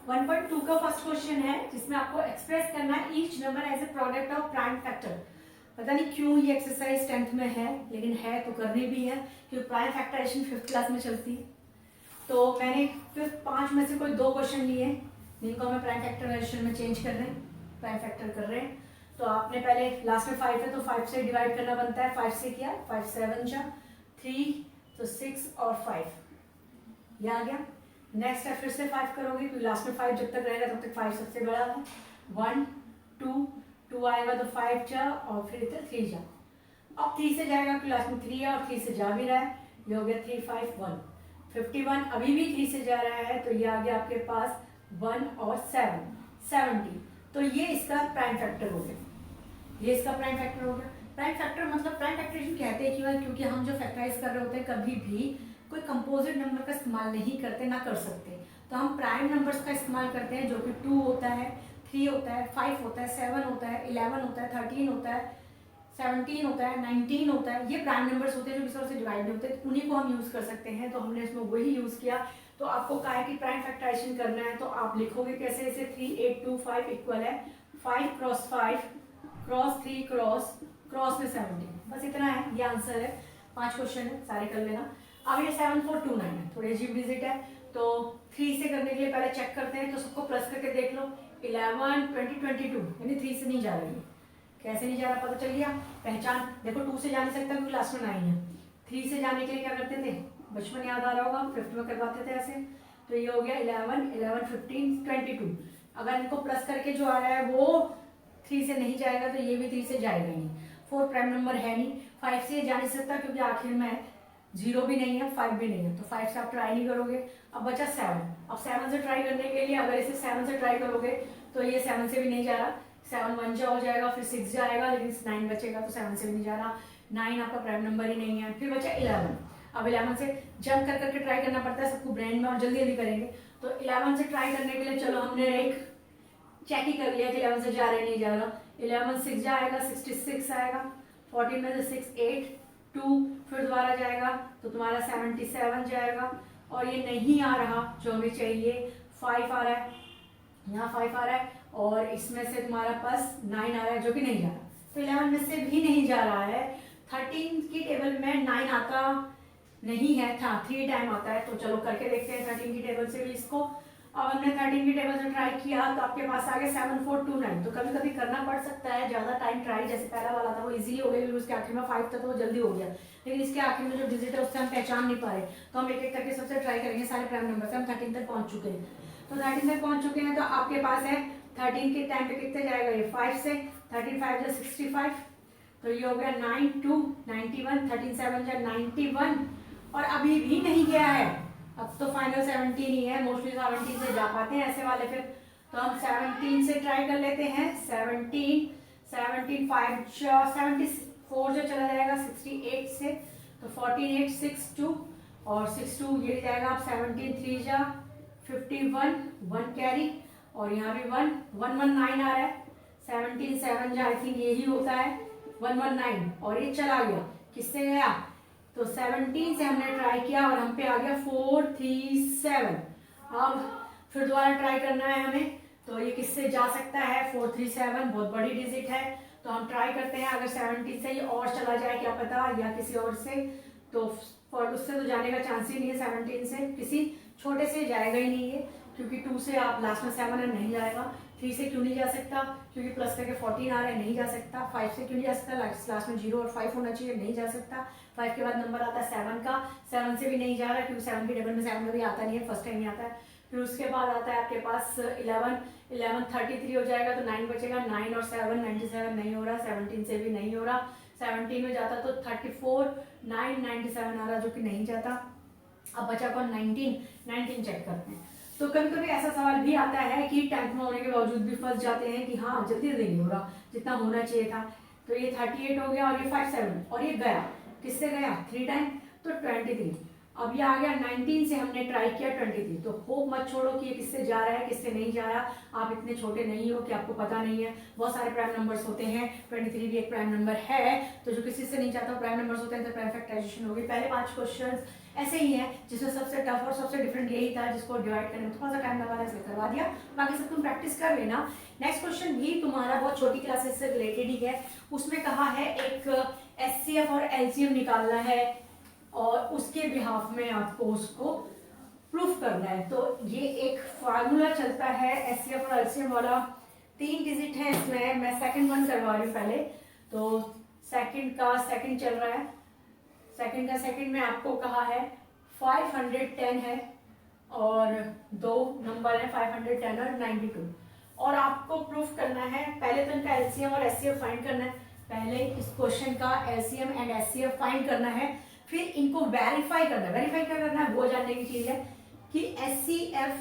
1.2 का first question है जिसमें आपको एक्सप्रेस करना है each number as a product of prime factor. पता नहीं क्यों ये एक्सरसाइज 10th में है, लेकिन है तो करनी भी है क्योंकि प्राइम फैक्टराइजेशन 5th क्लास में चलती है। तो मैंने फिर 5 में से कोई 2 क्वेश्चन लिए जिनको हमें प्राइम फैक्टराइजेशन में चेंज कर रहे हैं, प्राइम फैक्टर कर रहे हैं। तो आपने पहले लास्ट में 5 है तो 5 से डिवाइड करना बनता है। 5 से किया, 5 7 जा 3 तो 6 और 5 ये आ गया। नेक्स्ट है फिर से 5 करोगे क्योंकि लास्ट में 5 जब तक रहेगा तब तक 5 सबसे बड़ा है। 1 2 आएगा तो 5 जा और फिर इधर 3 जा। अब 3 से जाएगा क्योंकि लास्ट में 3 है और 3 से जा भी रहा है, ये हो गया 3 5 1 51। अभी भी 3 से जा रहा है तो ये आ गया आपके पास 1 और 7 70। तो ये इसका प्राइम फैक्टर हो गया, ये इसका प्राइम फैक्टर हो गया। प्राइम फैक्टर मतलब प्राइम फैक्टराइजेशन कहते हैं क्यों, क्योंकि हम जो फैक्टराइज कर रहे होते हैं कभी भी कोई कंपोजिट नंबर का इस्तेमाल नहीं करते, ना कर सकते। तो हम प्राइम नंबर्स का इस्तेमाल करते हैं जो कि 2 होता है, 3 होता है, 5 होता है, 7 होता है, 11 होता है, 13 होता है, 17 होता है, 19 होता है। ये प्राइम नंबर्स होते हैं जो किसी और से डिवाइड नहीं होते, उन्हीं को हम यूज कर सकते हैं। तो हमने इसमें वही यूज किया। तो आपको कहा है कि प्राइम फैक्टराइजेशन करना है तो आप लिखोगे कैसे, इसे 3 8 2 5 इक्वल है 5 क्रॉस 5 क्रॉस 3 क्रॉस में 17। बस इतना है, ये आंसर है। 5 क्वेश्चन है, सारे कर लेना। अब ये 7 4 2 9 है, थोड़ी अजीब डिजिट है तो 3 से करने के लिए पहले चेक करते हैं। तो सबको प्लस करके देख लो, 11 20 22 यानी 3 से नहीं जा रही है। कैसे नहीं जा रहा पता चल गया, पहचान देखो। 2 से जा नहीं सकता क्योंकि लास्ट में 9 है। 3 से जाने के लिए क्या करते थे, बचपन याद आ रहा होगा, 5th में करवाते थे ऐसे। तो ये हो गया 11 11 15 22। अगर इनको प्लस करके जो आ रहा है वो 3 से नहीं जाएगा तो ये भी 3 से जाएगा नहीं। 4 प्राइम नंबर है नहीं। 5 से जा नहीं सकता क्योंकि आखिर में 0 भी नहीं है, 5 भी नहीं है, तो 5 से आप ट्राई नहीं करोगे। अब बचा 7। अब 7 से ट्राई करने के लिए अगर इसे 7 से ट्राई करोगे तो ये 7 से भी नहीं जा रहा। 7 1 जा हो जाएगा, फिर 6 जाएगा, लेकिन 9 बचेगा तो 7 से भी नहीं जा रहा। 9 आपका प्राइम नंबर ही नहीं है। फिर बचा 11। अब 11 से जंप कर करके ट्राई करना पड़ता है सबको ब्रेन में, और जल्दी जल्दी करेंगे। तो 11 से ट्राई करने के लिए चलो हमने एक चेक ही कर लिया कि 11 से जा रहे नहीं जा रहा। 11 6 जाएगा, 66 आएगा, 14 में से 6 8 2, फिर दोबारा जाएगा तो तुम्हारा 77 जाएगा। और ये नहीं आ रहा जो हमें चाहिए, 5 आ रहा है, यहाँ 5 आ रहा है, और इसमें से तुम्हारा पास 9 आ रहा है जो कि नहीं जा रहा। तो 11 में से भी नहीं जा रहा है। 13 की टेबल में 9 आता नहीं है, था 3 टाइम आता है। तो चलो करके देखते हैं 13 की टेबल से भी इसको। अब हमने 13 की टेबल से ट्राई किया तो आपके पास आ गया 7 4 2 9। तो कभी कभी करना पड़ सकता है ज्यादा टाइम ट्राई, जैसे पहला वाला था वो इजीली हो गया क्योंकि उसके आखिर में 5 था तो वो जल्दी हो गया, लेकिन इसके आखिर में जो डिजिट है उससे हम पहचान नहीं पा रहे। तो हम एक एक करके सबसे ट्राई करेंगे सारे प्राइम नंबर से। हम 13 तक पहुंच चुके हैं। तो 13 तक पहुंच चुके हैं तो आपके पास है 13 के टाइम पे कितने जाएगा, ये 5 से 13 5 जा 65। तो ये हो गया 9 2 91, 13 7 जा 91, और अभी भी नहीं गया है। अब तो फाइनल 17 ही है, मोस्टली 17 से जा पाते हैं ऐसे वाले। फिर तो हम 17 से ट्राई कर लेते हैं। 17 17 5 74 जो चला जाएगा 68 से, तो 14 8 6 2 और 6 2 ये जाएगा। अब 17 3 जा 51 1 कैरी, और यहाँ भी 1 1 1 9 आ रहा है। 17 7 जा आई थिंक यही होता है 1 1 9, और ये चला गया, किससे गया, तो 17 से हमने ट्राई किया और हम पे आ गया 4 3 7। अब फिर दोबारा ट्राई करना है हमें, तो ये किससे जा सकता है, 4 3 7 बहुत बड़ी डिजिट है। तो हम ट्राई करते हैं, अगर 17 से ये और चला जाए क्या पता, या किसी और से, तो उससे तो जाने का चांस ही नहीं है। 17 से किसी छोटे से जाएगा ही नहीं है, क्योंकि 2 से आप लास्ट में 7 है, नहीं जाएगा। 3 से क्यों नहीं जा सकता, क्योंकि प्लस करके 14 आ रहा है, नहीं जा सकता। 5 से क्यों नहीं जा सकता, लास्ट में 0 और 5 होना चाहिए, नहीं जा सकता। 5 के बाद नंबर आता है 7 का, 7 से भी नहीं जा रहा क्योंकि 7 की टेबल में 7 कभी आता नहीं है, फर्स्ट टाइम ही आता है। फिर उसके बाद आता है आपके पास 11 11 33 हो जाएगा तो 9 बचेगा। 9 और 7 97 नहीं हो रहा, 17 से भी नहीं हो रहा। 17 में जाता तो 34 9 97 आ रहा जो कि नहीं जाता। अब बचा कौन, 19 चेक करते हैं। तो कभी कभी ऐसा सवाल भी आता है कि 10th में होने के बावजूद भी फंस जाते हैं कि हाँ जल्दी जल्दी नहीं हो रहा जितना होना चाहिए था। तो ये 38 हो गया और ये 5 7, और ये गया किससे गया, 3 टाइम, तो 23। अब ये आ गया 19 से हमने ट्राई किया 23। तो होप मत छोड़ो कि ये किससे जा रहा है किससे नहीं जा रहा। आप इतने छोटे नहीं हो कि आपको पता नहीं है, बहुत सारे प्राइम नंबर्स होते हैं। 23 भी एक प्राइम नंबर है, तो जो किसी से नहीं जाता प्राइम नंबर्स होते हैं तो प्राइम फैक्टराइजेशन होगी। पहले 5 क्वेश्चन ऐसे ही है जिसमें सबसे टफ और सबसे डिफरेंट यही था, जिसको डिवाइड करने में थोड़ा सा टाइम लगा था, इसलिए करवा दिया, बाकी सब तुम प्रैक्टिस कर लेना। नेक्स्ट क्वेश्चन भी तुम्हारा बहुत छोटी क्लासेस से रिलेटेड ही है। उसमें कहा है एक एचसीएफ और एलसीएम निकालना है और उसके बिहाफ में आपको उसको प्रूफ करना है। तो ये एक फार्मूला चलता है एचसीएफ और एलसीएम वाला, 3 डिजिट है इसमें। मैं सेकंड वन करवा रही हूँ पहले। तो सेकंड का सेकंड चल रहा है, सेकंड का सेकंड में आपको कहा है 510 है और 2 नंबर है 510 और 92, और आपको प्रूफ करना है। पहले तो इनका एलसीएम और एचसीएफ फाइंड करना है। पहले इस क्वेश्चन का एलसीएम एंड एचसीएफ फाइंड करना है, फिर इनको वेरीफाई करना है। वेरीफाई क्या करना है वो जानने की चीज है कि एचसीएफ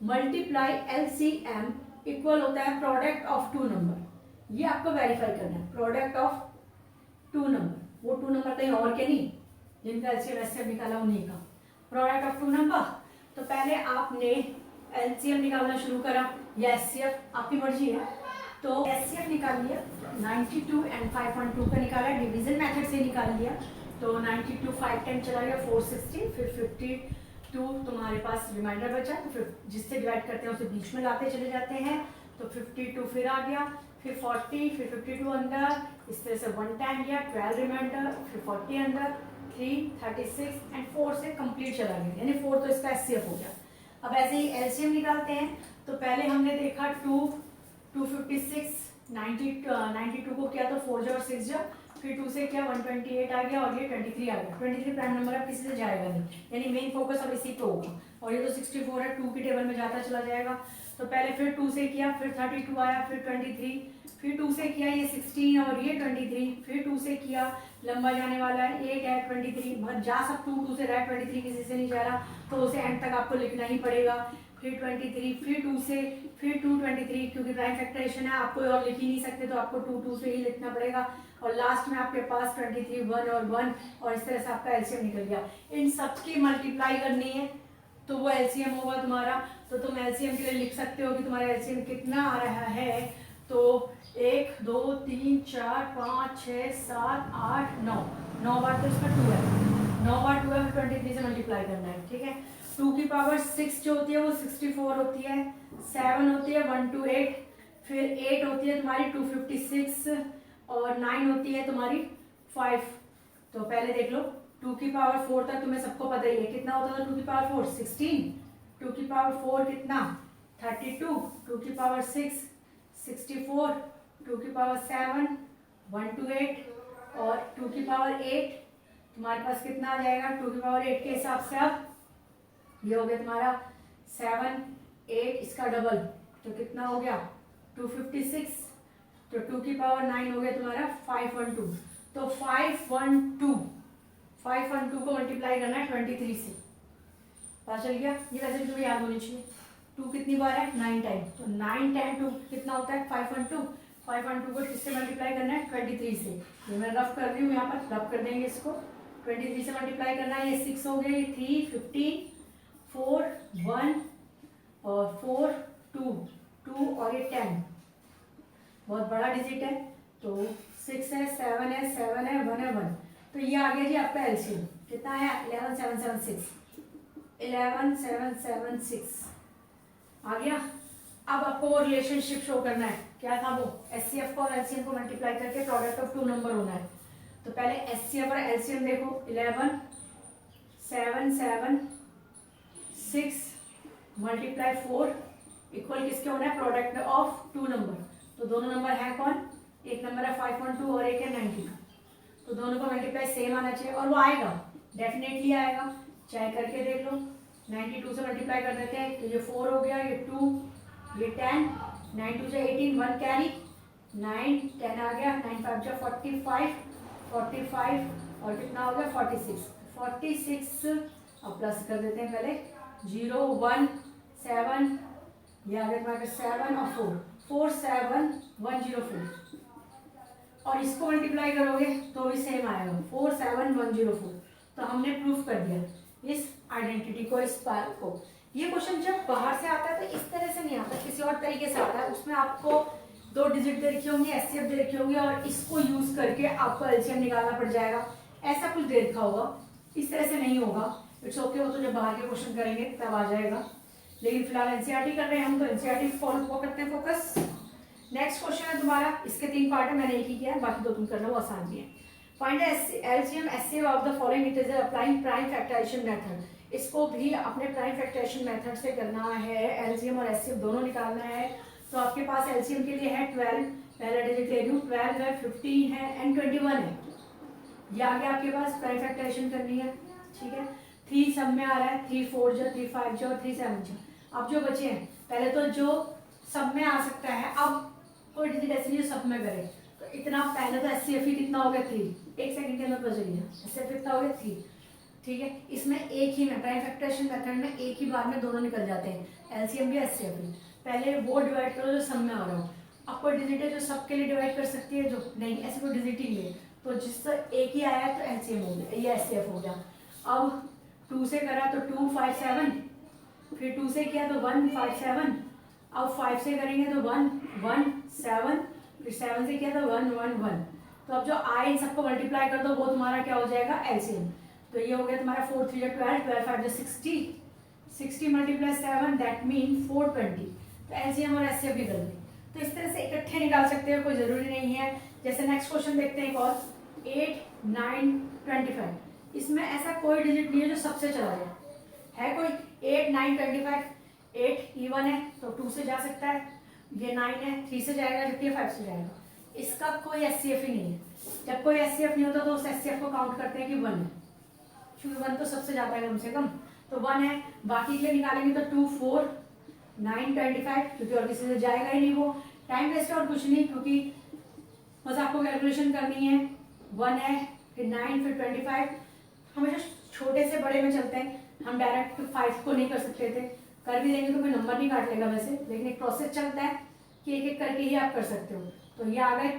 मल्टीप्लाई एलसीएम इक्वल होता है प्रोडक्ट ऑफ 2 नंबर। ये आपको वेरीफाई करना है, प्रोडक्ट ऑफ 2 नंबर। वो 2 नंबर कहीं और के नहीं, जिनका एलसीएम एचसीएफ निकाला उन्हीं का प्रोडक्ट ऑफ 2 नंबर। तो पहले आपने एलसीएम निकालना शुरू करा या एचसीएफ, आपकी मर्जी है। तो एचसीएफ निकाल लिया 92 एंड 512 का निकाला, डिवीजन मेथड से निकाल लिया। तो 92 510 चला गया 460, फिर 52 तुम्हारे पास रिमाइंडर बचा, तो फिर जिससे डिवाइड करते हैं उसे बीच में लाते चले जाते हैं। तो 52 फिर आ गया, फिर 40, फिर 52 अंदर, इस तरह से 1 टाइम लिया, 12 रिमाइंडर, फिर 40 अंदर, 3 36 एंड 4 से कंप्लीट चला गया, यानी 4 तो इसका एचसीएफ हो गया। अब ऐसे ही एलसीएम निकालते हैं। तो पहले हमने देखा 256, 92 को किया तो 4 और 6 जा, फिर 2 से किया 128 आ गया और ये 23 आ गया। 23 प्राइम नंबर अब किसी से जाएगा नहीं, यानी मेन फोकस अब इसी पे होगा। और ये तो 64 है, 2 की टेबल में जाता चला जाएगा। तो पहले फिर 2 से किया, फिर 32 आया, फिर 23, फिर 2 से किया ये 16 और ये 23, फिर 2 से किया, लंबा जाने वाला है 8 है 23, मतलब जा सब 2 से रहा है, 23 किसी से नहीं जा रहा, तो उसे एंड तक आपको लिखना ही पड़ेगा। फिर 23, फिर 2 से, फिर 223, क्योंकि प्राइम फैक्टराइजेशन है, आपको और लिख ही नहीं सकते तो आपको 2 से ही लिखना पड़ेगा। और लास्ट में आपके पास 23 1 और 1, और इस तरह से आपका एलसीएम निकल गया। इन सबकी मल्टीप्लाई करनी है तो वो एलसीएम होगा तुम्हारा। तो तुम एलसीएम के लिए लिख सकते हो कि तुम्हारा एलसीएम कितना आ रहा है। तो 1 2 3 4 5 6 7 8 9 बार तो इसका 2 है, 9 बार 2 है, 23 से मल्टीप्लाई करना है, ठीक है। 2 की पावर 6 जो होती है वो 64 होती है, 7 होती है 128, फिर 8 होती है तुम्हारी 256 और 9 होती है तुम्हारी 5। तो पहले देख लो 2 की पावर 4 तक तुम्हें सबको पता ही है कितना होता था। 2 की पावर 4 16, 2 की पावर 4 कितना 32, 2 की पावर 6 64, 2 की पावर 7 128 और 2 की पावर 8 तुम्हारे पास कितना आ जाएगा। 2 की पावर 8 के हिसाब से अब ये हो गया तुम्हारा 7 8, इसका डबल तो कितना हो गया 256। तो 2 की पावर 9 हो गया तुम्हारा 512। तो 512 को मल्टीप्लाई करना है 23 से, पता चल गया। ये वैसे भी तुम्हें याद होनी चाहिए। 2 कितनी बार है 9 टाइम, तो 9 टाइम 2 कितना होता है 512 को किससे मल्टीप्लाई करना है 23 से। ये मैं रफ कर रही हूँ, यहाँ पर रफ कर देंगे इसको। 23 से मल्टीप्लाई करना है, ये 6 हो गया, ये 3 15 4 1 और 4 2 और ये 10, बहुत बड़ा डिजिट है। तो 6 है 7 है 7 है 1 है 1, तो ये आ गया जी आपका एलसीएम कितना है 11776, 11776 आ गया। अब आपको वो रिलेशनशिप शो करना है, क्या था वो, एचसीएफ को और एलसीएम को मल्टीप्लाई करके प्रोडक्ट ऑफ 2 नंबर होना है। तो पहले एचसीएफ और एलसीएम देखो, 11 7 7 6 मल्टीप्लाई 4 इक्वल किसके होना है प्रोडक्ट ऑफ 2 नंबर। तो दोनों नंबर है कौन, एक नंबर है 512 और एक है 92, तो दोनों को मल्टीप्लाई सेम आना चाहिए और वो आएगा, डेफिनेटली आएगा, चाहे करके देख लो। 92 से मल्टीप्लाई कर देते हैं तो ये 4 हो गया, ये 2, ये 10, 92 से 18 1 कैरी 9 10 आ गया, 9 5 जा 45 और कितना हो गया 46। अब प्लस कर देते हैं पहले 0 1 7, ये आ गया 7 और 4 7 104, और इसको मल्टीप्लाई करोगे तो भी सेम आएगा 4 7 104। तो हमने प्रूफ कर दिया इस आइडेंटिटी को, इस पार को। ये क्वेश्चन जब बाहर से आता है तो इस तरह से नहीं आता, किसी और तरीके से आता है। उसमें आपको 2 डिजिट दे रखी होंगी, एचसीएफ दे रखी होंगी और इसको यूज करके आपको एलसीएम निकालना पड़ जाएगा, ऐसा कुछ दे रखा होगा। इस तरह से नहीं होगा, इट्स ओके, वो तो जब बाहर के क्वेश्चन करेंगे तब आ जाएगा। लेकिन फिलहाल एनसीईआरटी कर रहे हैं हम, तो एनसीईआरटी फॉलो करते हैं फोकस। नेक्स्ट क्वेश्चन है तुम्हारा, इसके 3 पार्ट है, मैंने एक ही किया है, बाकी 2 तुम करना, वो आसान भी है। Find LCM HCF of the following, it is applying prime factorisation method. इसको भी अपने प्राइम फैक्टराइजेशन मेथड से करना है, एलसीएम और एचसीएफ दोनों निकालना है। तो आपके पास एलसीएम के लिए है 12, पहला डिजिट ले लूँ, 12 है, 15 है एंड 21 है। ये आगे आपके पास प्राइम फैक्टराइजेशन करनी है, ठीक है। 3 सब में आ रहा है, 3 4 जो, 3 5 जो, 3 7 जो। अब जो बचे हैं, पहले तो जो सब में आ सकता है, अब कोई डिजिट ऐसे नहीं जो सब में करे, तो इतना पहले तो एचसीएफ ही कितना हो गया 3, 1 सेकंड के अंदर बचेगी, एचसीएफ कितना हो गया 3, ठीक है। इसमें एक ही में प्राइम फैक्टराइजेशन मेथड में एक ही बार में दोनों निकल जाते हैं, एलसीएम भी एचसीएफ भी। पहले वो डिवाइड करो जो सब में आ रहा हो। अब कोई डिजिट है जो सबके लिए डिवाइड कर सकती है, जो नहीं ऐसे कोई डिजिट ही नहीं है, तो जिससे एक ही आया तो एलसीएम हो गया, ये एचसीएफ हो गया। अब 2 से करा तो 2 5 7, फिर 2 से किया तो 1 5 7, अब 5 से करेंगे तो 1 1 7, फिर 7 से किया तो 1 1 1। तो अब जो आए इन सबको मल्टीप्लाई कर दो, वो तुम्हारा क्या हो जाएगा एलसीएम। तो ये हो गया तुम्हारा 4 3 12, 12 5 60, 60 मल्टीप्लाई 7 दैट मीन 420। तो एलसीएम और एचसीएफ भी कर दें। तो इस तरह से इकट्ठे निकाल सकते हो, कोई जरूरी नहीं है। जैसे नेक्स्ट क्वेश्चन देखते हैं एक और, 8 9 25। इसमें ऐसा कोई डिजिट नहीं है जो सबसे चला जाए, है कोई? 8 9 25, 8 इवन है तो 2 से जा सकता है, ये 9 है 3 से जाएगा, जबकि 5 से जाएगा। इसका कोई एचसीएफ ही नहीं है। जब कोई एचसीएफ नहीं होता तो उस एचसीएफ को काउंट करते हैं कि 1 है, क्योंकि 1 तो सबसे जाता है कम से कम, तो 1 है। बाकी के लिए निकालेंगे तो 2 4 9 25, क्योंकि और किसी से जाएगा ही नहीं, वो टाइम वेस्ट और कुछ नहीं, क्योंकि बस आपको कैलकुलेशन करनी है। 1 है, फिर 9, फिर 25। हमेशा छोटे से बड़े में चलते हैं, हम डायरेक्ट 5 को नहीं कर सकते थे, कर भी देंगे तो कोई नंबर नहीं काट लेगा वैसे, लेकिन एक प्रोसेस चलता है कि एक एक करके ही आप कर सकते हो। तो ये आ गए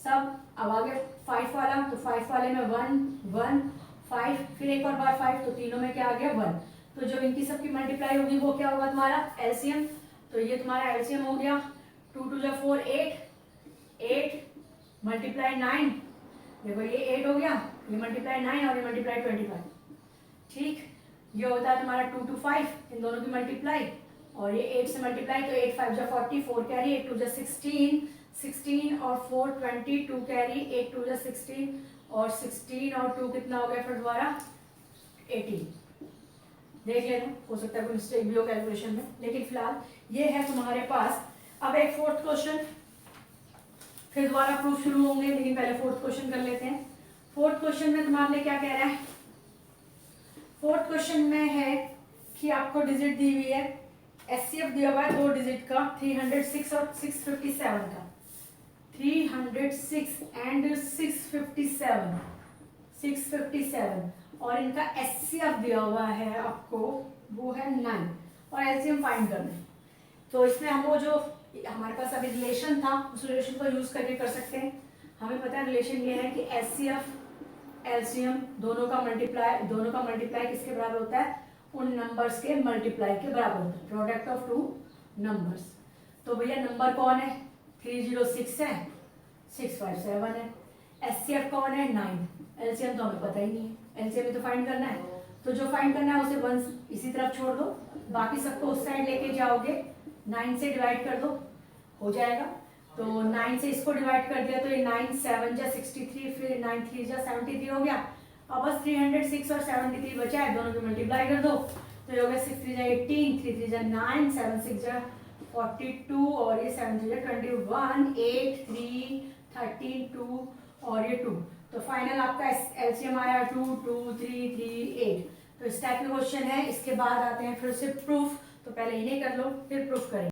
सब। अब आ गए 5 वाला, तो 5 वाले में 1 1 5, फिर एक और बार 5, तो तीनों में क्या आ गया 1। तो जो इनकी सबकी मल्टीप्लाई होगी वो क्या होगा तुम्हारा एलसीएम। तो ये तुम्हारा एलसीएम हो गया 2 2 4 8 मल्टीप्लाई 9, देखो ये 8 हो गया, ये मल्टीप्लाई 9 और ये मल्टीप्लाई 25, ठीक। ये होता है तुम्हारा 2 2 5, इन दोनों की मल्टीप्लाई, और ये 8 से मल्टीप्लाई, तो 8 5 जा 40, 4 कैरी, 8 2 जा 16, 16 और 4 20, 2 कैरी, 8 2 जा 16 और 16 और 2 कितना हो गया फिर दोबारा 18। देख लेना, हो सकता है कोई मिस्टेक भी हो कैलकुलेशन में, लेकिन फिलहाल ये है तुम्हारे पास। अब एक 4th क्वेश्चन, फिर दोबारा प्रूफ शुरू होंगे, लेकिन पहले 4th क्वेश्चन कर लेते हैं। 4th क्वेश्चन में तुम्हारे लिए क्या कह रहा है? 4th क्वेश्चन में है कि आपको डिजिट दी हुई है, एचसीएफ दिया हुआ है 2 डिजिट का, 306 और 657 का, 306 एंड 657, और इनका एचसीएफ दिया हुआ है आपको, वो है 9, और एलसीएम फाइंड करना है। तो इसमें हम वो जो हमारे पास अभी रिलेशन था, उस रिलेशन को यूज करके कर सकते हैं। हमें पता है रिलेशन ये है कि एचसीएफ एलसीएम दोनों का मल्टीप्लाई किसके बराबर होता है? उन नंबर्स के मल्टीप्लाई के बराबर होता है, प्रोडक्ट ऑफ 2 नंबर्स। तो भैया नंबर कौन है? 306 है, 657 है। एचसीएफ कौन है? 9। एलसीएम तो हमें पता ही नहीं है, एलसीएम तो फाइंड करना है, तो जो फाइंड करना है उसे 1 इसी तरफ छोड़ दो, बाकी सबको उस साइड लेके जाओगे, 9 से डिवाइड कर दो, हो जाएगा। तो 9 से इसको डिवाइड कर दिया तो ये 9 7 जा 63, फिर 9 3 जा 73 हो गया। अब बस 306 और 73 बचा है, दोनों की मल्टीप्लाई कर दो, तो ये हो गया 6 3 जा 18, 3 3 जा 9, 7 6 जा 42 और ये 7 3 जा 21, 8 3 13 2 और ये 2। तो फाइनल आपका एलसीएम आया 2 2 3 3 8। तो इस टाइप में क्वेश्चन है। इसके बाद आते हैं फिर से प्रूफ, तो पहले इन्हें कर लो फिर प्रूफ करेंगे।